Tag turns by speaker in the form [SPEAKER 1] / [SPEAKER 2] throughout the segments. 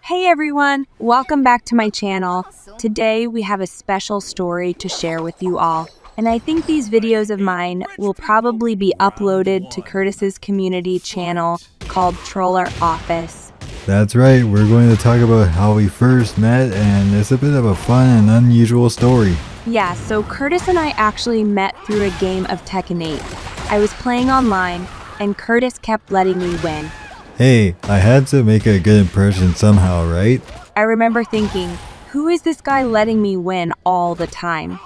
[SPEAKER 1] Hey everyone, welcome back to my channel. Today we have a special story to share with you all, and I think these videos of mine will probably be uploaded to Curtis's community channel called TrollarchOffice.
[SPEAKER 2] That's right, we're going to talk about how we first met, and it's a bit of a fun and unusual story.
[SPEAKER 1] Yeah, so Curtis and I actually met through a game of Tekken 8. I was playing online, and Curtis kept letting me win.
[SPEAKER 2] Hey, I had to make a good impression somehow, right?
[SPEAKER 1] I remember thinking, who is this guy letting me win all the time?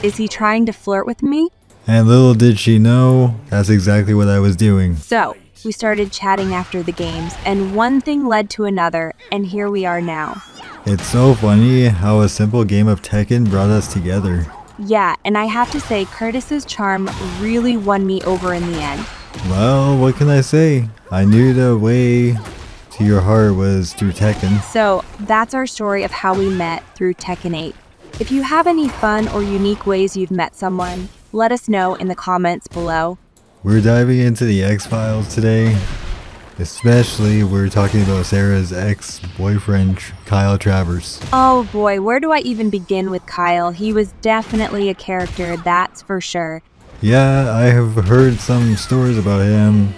[SPEAKER 1] Is he trying to flirt with me?
[SPEAKER 2] And little did she know, that's exactly what I was doing.
[SPEAKER 1] So, we started chatting after the games, and one thing led to another, and here we are now.
[SPEAKER 2] It's so funny how a simple game of Tekken brought us together.
[SPEAKER 1] Yeah, and I have to say, Curtis's charm really won me over in the end.
[SPEAKER 2] Well, what can I say? I knew the way to your heart was through Tekken.
[SPEAKER 1] So, that's our story of how we met through Tekken 8. If you have any fun or unique ways you've met someone, let us know in the comments below.
[SPEAKER 2] We're diving into the X-Files today. Especially, we're talking about Sarah's ex-boyfriend, Kyle Travers.
[SPEAKER 1] Oh boy, where do I even begin with Kyle? He was definitely a character, that's for sure.
[SPEAKER 2] Yeah, I have heard some stories about him.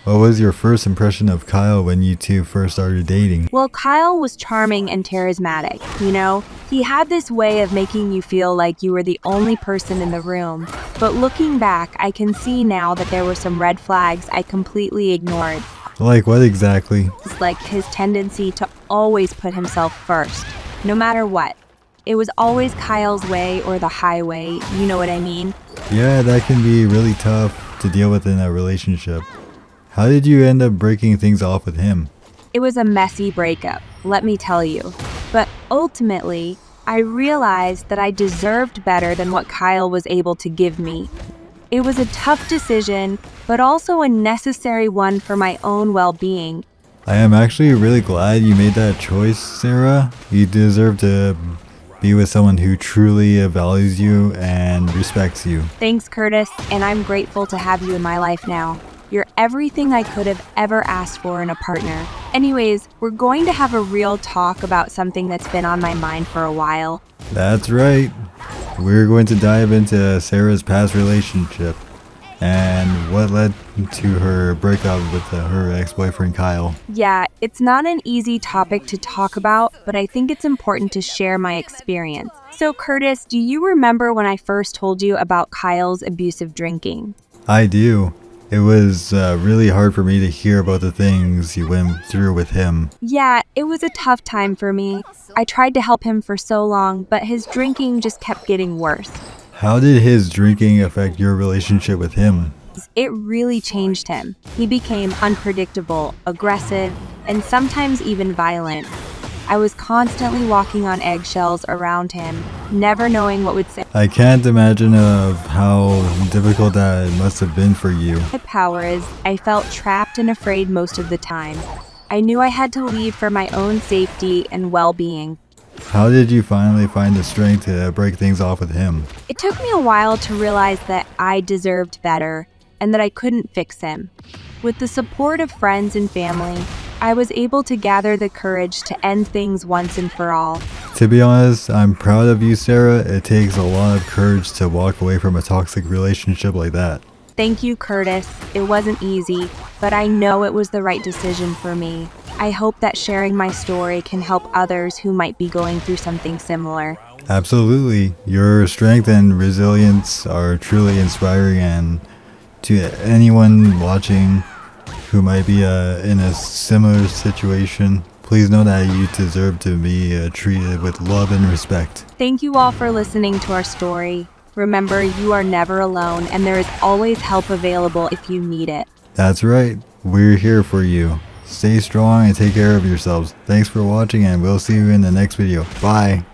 [SPEAKER 2] What was your first impression of Kyle when you two first started dating?
[SPEAKER 1] Well, Kyle was charming and charismatic, you know? He had this way of making you feel like you were the only person in the room. But looking back, I can see now that there were some red flags I completely ignored.
[SPEAKER 2] Like what exactly?
[SPEAKER 1] It's like his tendency to always put himself first, no matter what. It was always Kyle's way or the highway, you know what I mean?
[SPEAKER 2] Yeah, that can be really tough to deal with in a relationship. How did you end up breaking things off with him?
[SPEAKER 1] It was a messy breakup, let me tell you. But ultimately, I realized that I deserved better than what Kyle was able to give me. It was a tough decision, but also a necessary one for my own well-being.
[SPEAKER 2] I am actually really glad you made that choice, Sarah. You deserve to be with someone who truly values you and respects you.
[SPEAKER 1] Thanks, Curtis, and I'm grateful to have you in my life now. You're everything I could have ever asked for in a partner. Anyways, we're going to have a real talk about something that's been on my mind for a while.
[SPEAKER 2] That's right. We're going to dive into Sarah's past relationship and what led to her breakup with her ex-boyfriend Kyle.
[SPEAKER 1] Yeah, it's not an easy topic to talk about, but I think it's important to share my experience. So Curtis, do you remember when I first told you about Kyle's abusive drinking?
[SPEAKER 2] I do. It was really hard for me to hear about the things you went through with him.
[SPEAKER 1] Yeah, it was a tough time for me. I tried to help him for so long, but his drinking just kept getting worse.
[SPEAKER 2] How did his drinking affect your relationship with him?
[SPEAKER 1] It really changed him. He became unpredictable, aggressive, and sometimes even violent. I was constantly walking on eggshells around him, never knowing what would say.
[SPEAKER 2] I can't imagine of how difficult that must have been for you.
[SPEAKER 1] My power is, I felt trapped and afraid most of the time. I knew I had to leave for my own safety and well-being.
[SPEAKER 2] How did you finally find the strength to break things off with him?
[SPEAKER 1] It took me a while to realize that I deserved better and that I couldn't fix him. With the support of friends and family, I was able to gather the courage to end things once and for all.
[SPEAKER 2] To be honest, I'm proud of you, Sarah. It takes a lot of courage to walk away from a toxic relationship like that.
[SPEAKER 1] Thank you, Curtis. It wasn't easy, but I know it was the right decision for me. I hope that sharing my story can help others who might be going through something similar.
[SPEAKER 2] Absolutely. Your strength and resilience are truly inspiring, and to anyone watching who might be in a similar situation, please know that you deserve to be treated with love and respect.
[SPEAKER 1] Thank you all for listening to our story. Remember, you are never alone, and there is always help available if you need it.
[SPEAKER 2] That's right. We're here for you. Stay strong and take care of yourselves. Thanks for watching, and we'll see you in the next video. Bye.